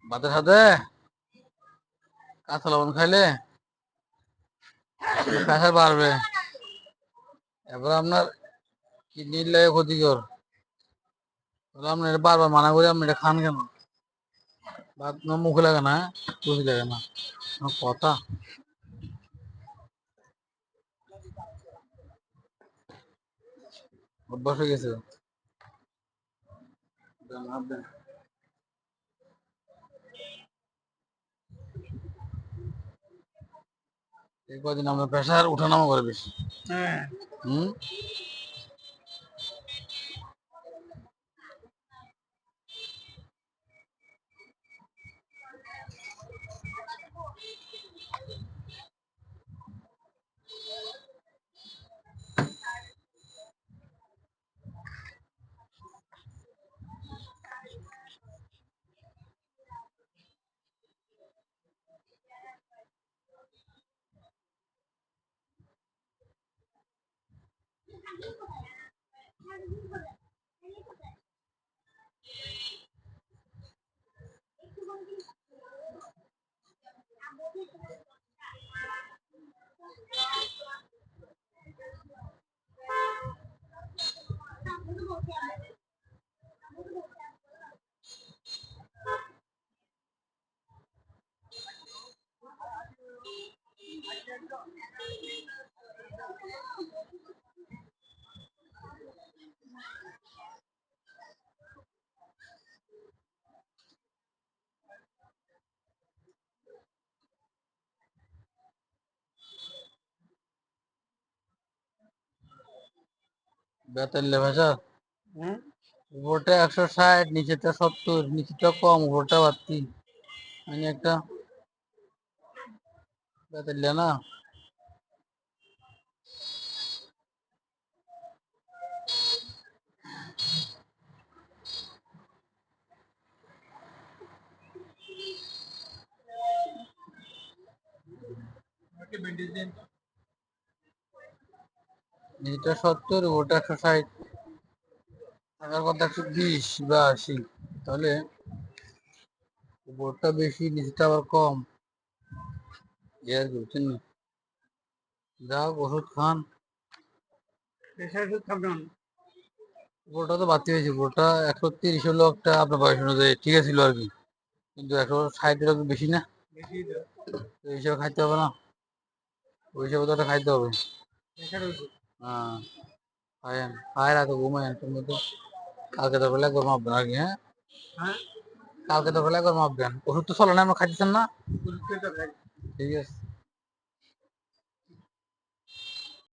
ভাতের সাথে কাঁচা লবণ খাইলে প্রেশার বাড়বে। এবার আপনার কিডনির লাগে ক্ষতিকর। আপনি এটা বারবার মানা করে আপনি এটা খান কেন? ভাত মুখে লাগে না, বুঝি লাগে না কথা। অভ্যাস হয়ে গেছে। এই কদিন আপনার প্রেশার উঠানামা করে বেশি। হম। বেতের লেভাসা উপরটা 160, নিচেটা 70, নিচেটা কম, উপরটা বাড়তি। মানে একটা বেতের না। নিচেটা 70, উপরটা 160, থাকার কথা 120 বা 80। তাহলে উপরটা বেশি, নিচেটা আবার কম। আর কি বুঝছেন না? যাও ওষুধ খান। উপরটা তো বাড়তি হয়েছে, উপরটা 130 হলো একটা আপনার বয়স অনুযায়ী ঠিক আছে আর কি, কিন্তু 160 বেশি না। ওই হিসাবে খাইতে হবে না, ওই হিসাবে তো খাইতে হবে। হ্যাঁ, খায়েন, খায় রাতে ঘুমায়েন তোর মধ্যে। কালকে তো বেলা গরম আপনি আর কি। হ্যাঁ, কালকে তো বেলা গরম আপনি ওষুধ তো চলে না, আমরা খাইতেছেন না। ঠিক আছে।